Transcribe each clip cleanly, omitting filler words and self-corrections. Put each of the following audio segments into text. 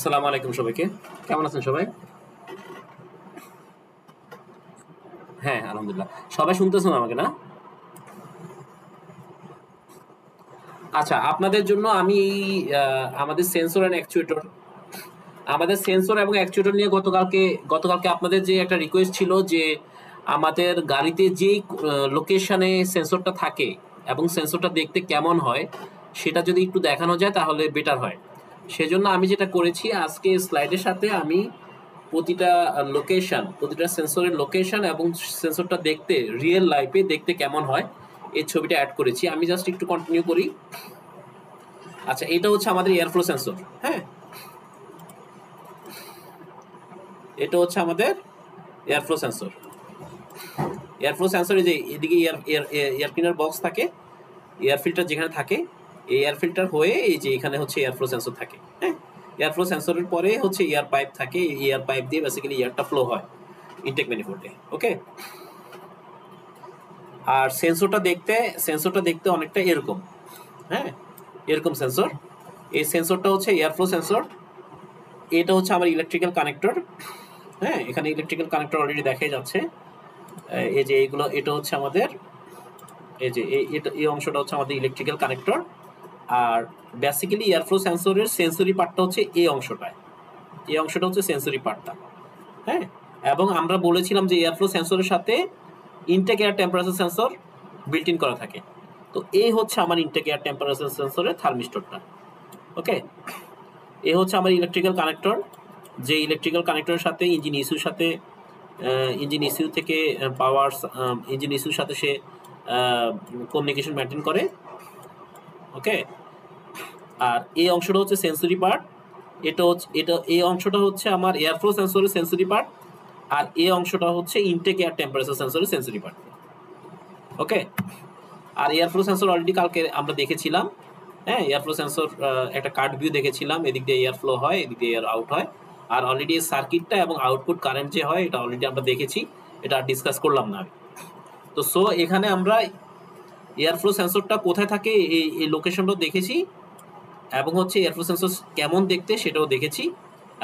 আসসালামু আলাইকুম সবাইকে। কেমন আছেন সবাই? হ্যাঁ, আলহামদুলিল্লাহ। সবাই শুনতেছেন আমাকে না? আচ্ছা, আপনাদের জন্য আমি আমাদের সেন্সর অ্যান্ড অ্যাকচুয়েটর এবং অ্যাকচুয়েটর নিয়ে গতকালকে আপনাদের যে একটা রিকোয়েস্ট ছিল যে আমাদের গাড়িতে যেই লোকেশনে সেন্সরটা থাকে এবং সেন্সরটা দেখতে কেমন হয় সেটা যদি একটু দেখানো যায় তাহলে বেটার হয়। সেজন্য আমি যেটা করেছি আজকে স্লাইডের সাথে আমি প্রতিটা সেন্সরের লোকেশন এবং সেন্সরটা দেখতে রিয়েল লাইফে দেখতে কেমন হয় এই ছবিটা অ্যাড করেছি। আমি জাস্ট একটু কন্টিনিউ করি। আচ্ছা, এটা হচ্ছে আমাদের এয়ারফ্লো সেন্সর। হ্যাঁ, এটা হচ্ছে আমাদের এয়ারফ্লো সেন্সর। এয়ারফ্লো সেন্সরে যে এদিকে এয়ার ক্লিনার বক্স থাকে, এয়ার ফিল্টার যেখানে থাকে, এই এয়ার ফিল্টার হয়ে এই যে এখানে হচ্ছে এয়ারফ্লো সেন্সর থাকে। হ্যাঁ, এয়ারফ্লো সেন্সরের পরে হচ্ছে এয়ার পাইপ থাকে, এই এয়ার পাইপ দিয়ে বেসিক্যালি এয়ারটা ফ্লো হয় ইনটেক ম্যানিফোল্ডে। ওকে, আর সেন্সরটা দেখতে অনেকটা এরকম। হ্যাঁ, এরকম সেন্সর। এই সেন্সরটা হচ্ছে এয়ারফ্লো সেন্সর। এটা হচ্ছে আমার ইলেকট্রিক্যাল কানেক্টর। হ্যাঁ, এখানে ইলেকট্রিক্যাল কানেক্টর অলরেডি দেখাই যাচ্ছে। এই যে এইগুলো, এটা হচ্ছে আমাদের এই যে এই অংশটা হচ্ছে আমাদের ইলেকট্রিক্যাল কানেক্টর। আর বেসিক্যালি এয়ারফ্লো সেন্সরের সেন্সরি পার্টটা হচ্ছে এই অংশটা হচ্ছে সেন্সরি পার্টটা। হ্যাঁ, এবং আমরা বলেছিলাম যে এয়ারফ্লো সেন্সরের সাথে intake air temperature sensor built in করা থাকে। তো এই হচ্ছে আমার ইনটেক এয়ার টেম্পারেচার সেন্সরের থার্মিস্টরটা। ওকে, এ হচ্ছে আমার ইলেকট্রিক্যাল কানেক্টর, যে ইলেকট্রিক্যাল কানেক্টরের সাথে ইঞ্জিন ইস্যু থেকে পাওয়ার ইঞ্জিন ইস্যুর সাথে সে কমিউনিকেশন মেনটেন করে। ওকে, আর এই অংশটা হচ্ছে সেন্সরি পার্ট। এই অংশটা হচ্ছে আমার এয়ারফ্লো সেন্সরের সেন্সরি পার্ট, আর এই অংশটা হচ্ছে ইনটেক এয়ার টেম্পারেচার সেন্সরের সেন্সরি পার্ট। ওকে, আর এয়ারফ্লো সেন্সর অলরেডি কালকে আমরা দেখেছিলাম। হ্যাঁ, এয়ারফ্লো সেন্সর একটা কার্ড ভিউ দেখেছিলাম, এদিক দিয়ে এয়ার ফ্লো হয়, এদিক দিয়ে এয়ার আউট হয়। আর অলরেডি সার্কিটটা এবং আউটপুট কারেন্ট যে হয় এটা অলরেডি আমরা দেখেছি, এটা ডিসকাস করলাম না আমি। তো এখানে আমরা এয়ারফ্লো সেন্সরটা কোথায় থাকে এই লোকেশনটাও দেখেছি, এবং হচ্ছে এয়ারফ্লো সেন্সর কেমন দেখতে সেটাও দেখেছি,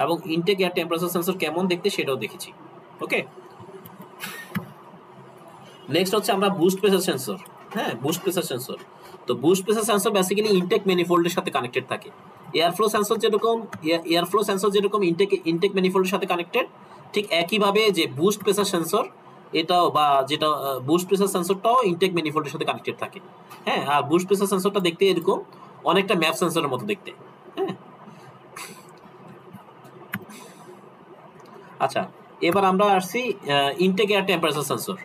এবং ইনটেক এয়ার টেম্পারেচার সেন্সর কেমন দেখতে সেটাও দেখেছি। ওকে, নেক্সট হচ্ছে আমরা বুস্ট প্রেসার সেন্সর। হ্যাঁ, বুস্ট প্রেসার সেন্সর। তো boost pressure sensor basically intake ম্যানিফোল্ডের সাথে কানেক্টেড থাকে। এয়ারফ্লো সেন্সর যেরকম ইনটেক ম্যানিফোল্ডের সাথে কানেক্টেড, ঠিক একইভাবে যে বুস্ট প্রেসার সেন্সর এটাও বা যেটা বুস্ট প্রেসার সেন্সরটাও ইনটেক ম্যানিফোল্ডের সাথে কানেক্টেড থাকে। হ্যাঁ, আর বুস্ট প্রেসার সেন্সরটা দেখতে এরকম অনেকটা ম্যাপ সেন্সরের মতো দেখতে। হ্যাঁ, আচ্ছা, এবার আমরা আসছি intake air temperature sensor.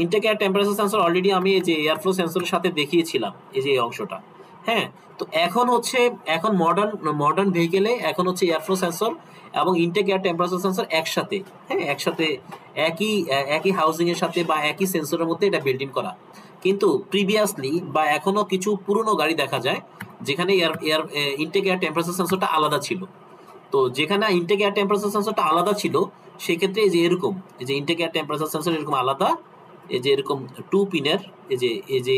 Intake air temperature sensor already আমি এই যে এয়ারফ্লো সেন্সরের সাথে দেখিয়েছিলাম, এই যে এই অংশটা। হ্যাঁ, তো এখন মডার্ন ভেহিকেলে এখন হচ্ছে এয়ারফ্লো সেন্সর এবং ইনটেক এয়ার টেম্পারেচার সেন্সর একসাথে। হ্যাঁ, একসাথে একই হাউজিং এর সাথে বা একই সেন্সরের মধ্যে এটা বিল্ট ইন করা। কিন্তু প্রিভিয়াসলি বা এখনো কিছু পুরনো গাড়ি দেখা যায় যেখানে ইনটেক এয়ার টেম্পারেচার সেন্সরটা আলাদা ছিল। তো যেখানে ইনটেক এয়ার টেম্পারেচার সেন্সরটা আলাদা ছিল সেক্ষেত্রে এই যে এরকম, এই যে ইনটেক এয়ার টেম্পারেচার সেন্সর এরকম আলাদা, এই যে এরকম 2 পিনের, এই যে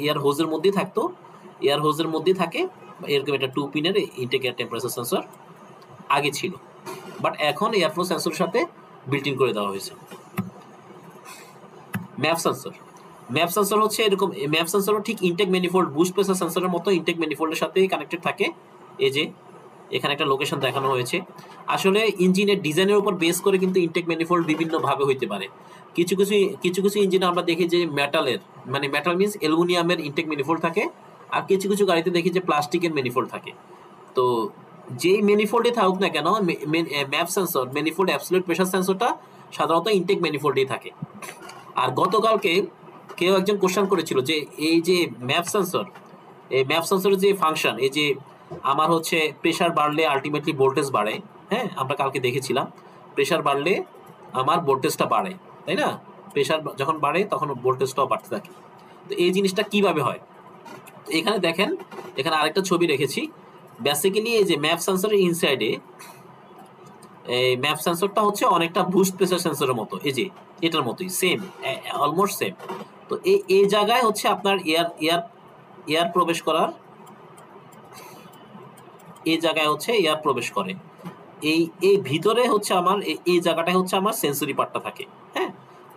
এয়ার হোজের মধ্যেই থাকতো, এয়ার হোজের মধ্যেই থাকে এরকম একটা 2 পিনের ইনটেক এয়ার টেম্পারেচার সেন্সর আগে ছিল, বাট এখন এয়ারফ্লো সেন্সরের সাথে বিল্ট ইন করে দেওয়া হয়েছে। ম্যাপ সেন্সর হচ্ছে এরকম, ম্যাপ সেন্সরও ঠিক ইনটেক ম্যানিফোল্ড বুস্ট প্রেসার সেন্সরের মতো ইনটেক ম্যানিফোল্ডের সাথে কানেক্টেড থাকে। এই যে এখানে একটা লোকেশন দেখানো হয়েছে। আসলে ইঞ্জিনের ডিজাইনের উপর বেস করে কিন্তু ইনটেক ম্যানিফোল্ড বিভিন্ন ভাবে হইতে পারে। কিছু ইঞ্জিনে আমরা দেখি যে মেটাল মিন্স অ্যালুমিনিয়ামের ইনটেক ম্যানিফোল্ড থাকে, আর কিছু গাড়িতে দেখি যে প্লাস্টিকের ম্যানিফোল্ড থাকে। তো যেই ম্যানিফোল্ডে থাকুক না কেন, map sensor manifold absolute pressure সেন্সরটা সাধারণত ইনটেক ম্যানিফোল্ডেই থাকে। আর গতকালকে কেউ একজন কোশ্চেন করেছিল যে এই যে ম্যাপ সেন্সরের যে ফাংশন, এই যে আমার হচ্ছে প্রেসার বাড়লে আলটিমেটলি ভোল্টেজ বাড়ে। হ্যাঁ, আমরা কালকে দেখেছিলাম প্রেসার বাড়লে আমার ভোল্টেজটা বাড়ে, তাই না? প্রেসার যখন বাড়ে তখন ভোল্টেজটাও বাড়তে থাকে। তো এই জিনিসটা কিভাবে হয়, তো এখানে দেখেন, এখানে আরেকটা ছবি রেখেছি। বেসিক্যালি এই যে ম্যাপ সেন্সরের ইনসাইডে এই ম্যাপ সেন্সরটা হচ্ছে অনেকটা বুস্ট প্রেসার সেন্সরের মতো, এই যে এটার মতোই সেম, অলমোস্ট সেম। তো এই জায়গায় হচ্ছে আপনার এয়ার প্রবেশ করার এই জায়গায় হচ্ছে এয়ার প্রবেশ করে। এই এই ভিতরে হচ্ছে আমার এই জায়গাটায় হচ্ছে আমার সেন্সরি পার্টটা থাকে। হ্যাঁ,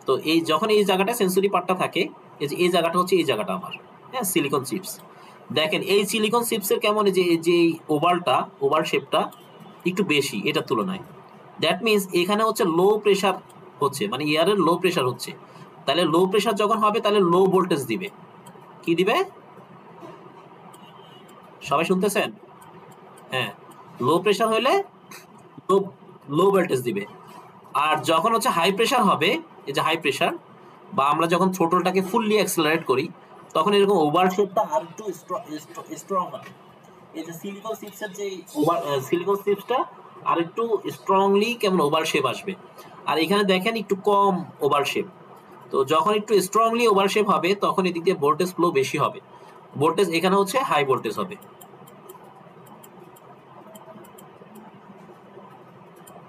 তো এই যখন এই জায়গাটা সেন্সরি পার্টটা থাকে, এই যে এই জায়গাটা হচ্ছে এই জায়গাটা আমার, হ্যাঁ, সিলিকন চিপস। দেখেন এই সিলিকন চিপসের কেমন, এই যে ওভালটা, ওভাল শেপটা একটু বেশি এটার তুলনায়। দ্যাট মিনস এখানে হচ্ছে লো প্রেশার হচ্ছে, মানে এয়ারের লো প্রেশার হচ্ছে। তাহলে লো প্রেশার যখন হবে তাহলে লো ভোল্টেজ দিবে। কি দিবে? সবাই শুনতেছেন? হ্যাঁ, লো প্রেশার হলে লো লো ভোল্টেজ দিবে। আর যখন হচ্ছে হাই প্রেশার হবে, এই যে হাই প্রেশার, বা আমরা যখন থ্রোটলটাকে ফুললি অ্যাক্সেলারেট করি, তখন এরকম ওভার শেপটা আর একটু স্ট্রং হবে। এই যে সিলিকন চিপসের যে ওভার সিলিকন চিপসটা আর একটু স্ট্রংলি কেমন ওভার শেপ আসবে। আর এখানে দেখেন একটু কম ওভার শেপ। তো যখন একটু স্ট্রংলি ওভার শেপ হবে তখন এদিক দিয়ে ভোল্টেজ ফ্লো বেশি হবে। ভোল্টেজ এখানে হচ্ছে হাই ভোল্টেজ হবে।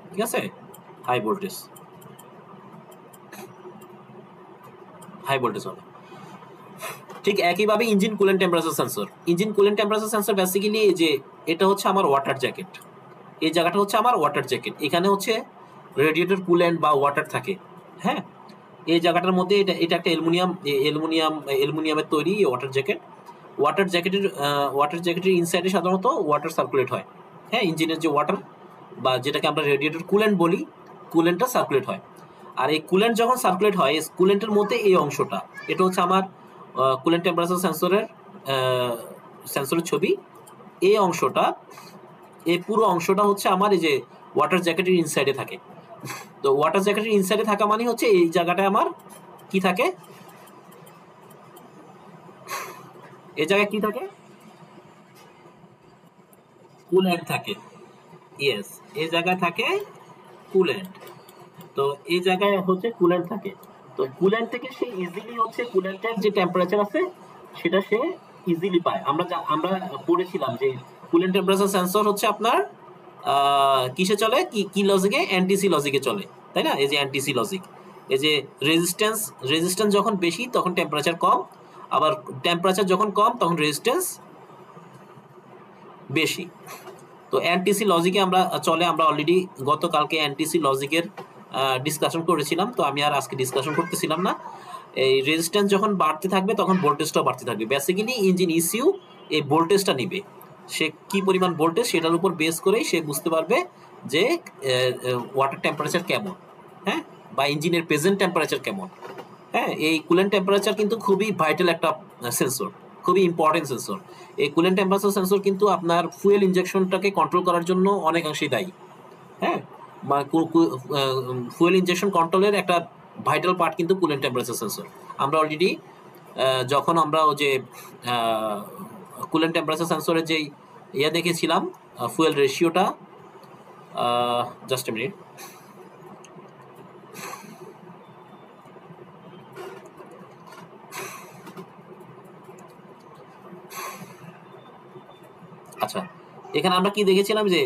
ঠিক আছে, হাই ভোল্টেজ, হাই ভোল্টেজ হবে। ঠিক একইভাবে engine coolant temperature sensor, engine coolant temperature sensor basically এই যে এটা হচ্ছে আমার ওয়াটার জ্যাকেট। এই জায়গাটা হচ্ছে আমার ওয়াটার জ্যাকেট। এখানে হচ্ছে রেডিয়েটর কুলেন্ট বা ওয়াটার থাকে। হ্যাঁ, এই জায়গাটার মধ্যে এটা এটা একটা অ্যালুমিনিয়ামের তৈরি ওয়াটার জ্যাকেট। ওয়াটার জ্যাকেটের ইনসাইডে সাধারণত ওয়াটার সার্কুলেট হয়। হ্যাঁ, ইঞ্জিনের যে ওয়াটার বা যেটাকে আমরা রেডিয়েটর কুলেন্ট বলি, কুলেন্টটা সার্কুলেট হয়। আর এই কুলেন্ট যখন সার্কুলেট হয়, কুলেন্টের মধ্যে এই অংশটা, এটা হচ্ছে আমার কুলেন্ট টেম্পারেচার সেন্সরের ছবি। এই অংশটা, এই পুরো অংশটা হচ্ছে আমার এই যে ওয়াটার জ্যাকেটের ইনসাইডে থাকে। তো ওয়াটার জ্যাকেটের ইনসাইডে থাকা মানে হচ্ছে এই জায়গাটায় আমার কি থাকে, এই জায়গায় কি থাকে, কুলেন্ট থাকে। ইয়েস, এই জায়গায় থাকে কুলেন্ট। তো এই জায়গায় হচ্ছে কুলেন্ট থাকে। তো কুলেন্ট থেকে সে ইজিলি হচ্ছে কুলেন্টের যে টেম্পারেচার আছে সেটা সে ইজিলি পায়। আমরা পড়েছিলাম যে কুলেন্ট টেম্পারেচার সেন্সর হচ্ছে আপনার কিসে চলে, কি কি লজিকে, এনটিসি লজিকে চলে, তাই না? এই যে এনটিসি লজিক, এই যে রেজিস্ট্যান্স যখন বেশি তখন টেম্পারেচার কম, আবার টেম্পারেচার যখন কম তখন রেজিস্ট্যান্স বেশি। তো এনটিসি লজিকে আমরা চলে। আমরা অলরেডি গতকালকে এনটিসি লজিকের ডিসকাশন করেছিলাম, তো আমি আর আজকে ডিসকাশন করতেছিলাম না। এই রেজিস্ট্যান্স যখন বাড়তে থাকবে তখন ভোল্টেজটাও বাড়তে থাকবে। বেসিক্যালি ইঞ্জিন ইসিউ এই ভোল্টেজটা নিবে। সে কি পরিমাণ ভোল্টেজ সেটার উপর বেস করেই সে বুঝতে পারবে যে ওয়াটার টেম্পারেচার কেমন, হ্যাঁ, বা ইঞ্জিনের প্রেজেন্ট টেম্পারেচার কেমন। হ্যাঁ, এই কুলেন্ট টেম্পারেচার কিন্তু খুবই ভাইটাল একটা সেন্সর, খুবই ইম্পর্টেন্ট সেন্সর। এই কুলেন্ট টেম্পারেচার সেন্সর কিন্তু আপনার ফুয়েল ইনজেকশনটাকে কন্ট্রোল করার জন্য অনেকাংশেই দায়ী। হ্যাঁ, বা ফুয়েল ইনজেকশন কন্ট্রোলের একটা ভাইটাল পার্ট কিন্তু কুলেন্ট টেম্পারেচার সেন্সর। আমরা অলরেডি যখন আমরা ওই যে কুলেন্ট টেম্পারেচার সেন্সরের যে ইয়ে দেখেছিলাম, ফুয়েল রেশিওটা, জাস্ট এ মিনিট, আচ্ছা, এখানে আমরা কি দেখেছিলাম যে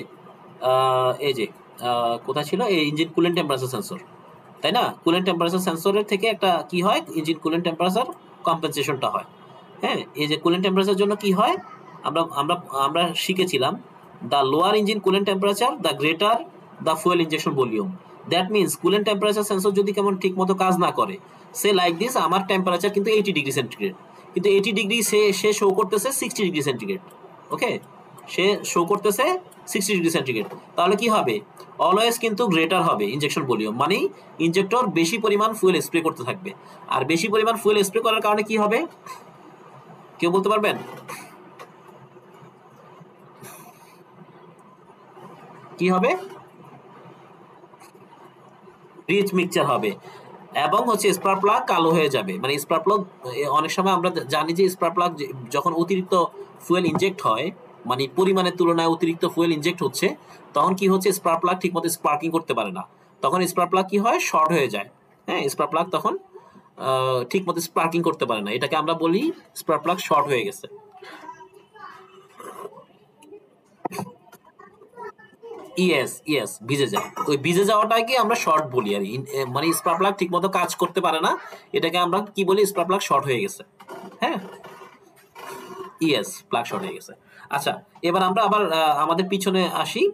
এই যে কোথায় ছিল এই ইঞ্জিন কুলেন্ট টেম্পারেচার সেন্সর, তাই না? কুলেন্ট টেম্পারেচার সেন্সরের থেকে একটা কি হয়, ইঞ্জিন কুলেন্ট টেম্পারেচার কম্পেনসেশনটা হয়। হ্যাঁ, এই যে কুলেন্ট টেম্পারেচার জন্য কি হয়, আমরা আমরা আমরা শিখেছিলাম, the lower engine coolant temperature the greater the fuel injection volume. That means coolant temperature sensor যদি কেমন ঠিক মতো কাজ না করে, সে লাইক দিস, আমার টেম্পারেচার কিন্তু 80 ডিগ্রি সেন্টিগ্রেড, কিন্তু 80 ডিগ্রি সে শো করতেছে 60 ডিগ্রি সেন্টিগ্রেড। ওকে, সে শো করতেছে 60 ডিগ্রি সেন্টিগ্রেড। তাহলে কি হবে, অলওয়েজ কিন্তু গ্রেটার হবে ইনজেকশন ভলিউম, মানে ইনজেক্টর বেশি পরিমাণ ফুয়েল স্প্রে করতে থাকবে। আর বেশি পরিমাণ ফুয়েল স্প্রে করার কারণে কি হবে, কেউ বলতে পারবেন? কি হবে? রিচ মিক্সচার হবে এবং হচ্ছে স্পার্ক প্লাগ কালো হয়ে যাবে। মানে স্পার্ক প্লাগ, অনেক সময় আমরা জানি যে স্পার্ক প্লাগ যখন অতিরিক্ত ফুয়েল ইনজেক্ট হয়, মানে পরিমাণের তুলনায় অতিরিক্ত ফুয়েল ইনজেক্ট হচ্ছে, তখন কি হচ্ছে, স্পার্ক প্লাগ ঠিকমতো স্পার্কিং করতে পারে না। তখন স্পার্ক প্লাগ কি হয়, শর্ট হয়ে যায়। হ্যাঁ, স্পার্ক প্লাগ তখন ঠিকমতো স্পার্কিং করতে পারে না, এটাকে আমরা বলি স্পার্ক প্লাগ শর্ট হয়ে গেছে। ইয়েস ইয়েস, ভিজে যায়। ওই ভিজে যাওয়াটাকে আমরা শর্ট বলি আর মানে স্পার্ক প্লাগ ঠিক মতো কাজ করতে পারে না, এটাকে আমরা কি বলি, স্পার্ক প্লাগ শর্ট হয়ে গেছে। হ্যাঁ, ইয়েস, প্লাগ শর্ট হয়ে গেছে। আচ্ছা, এবার আমরা আবার আমাদের পিছনে আসি।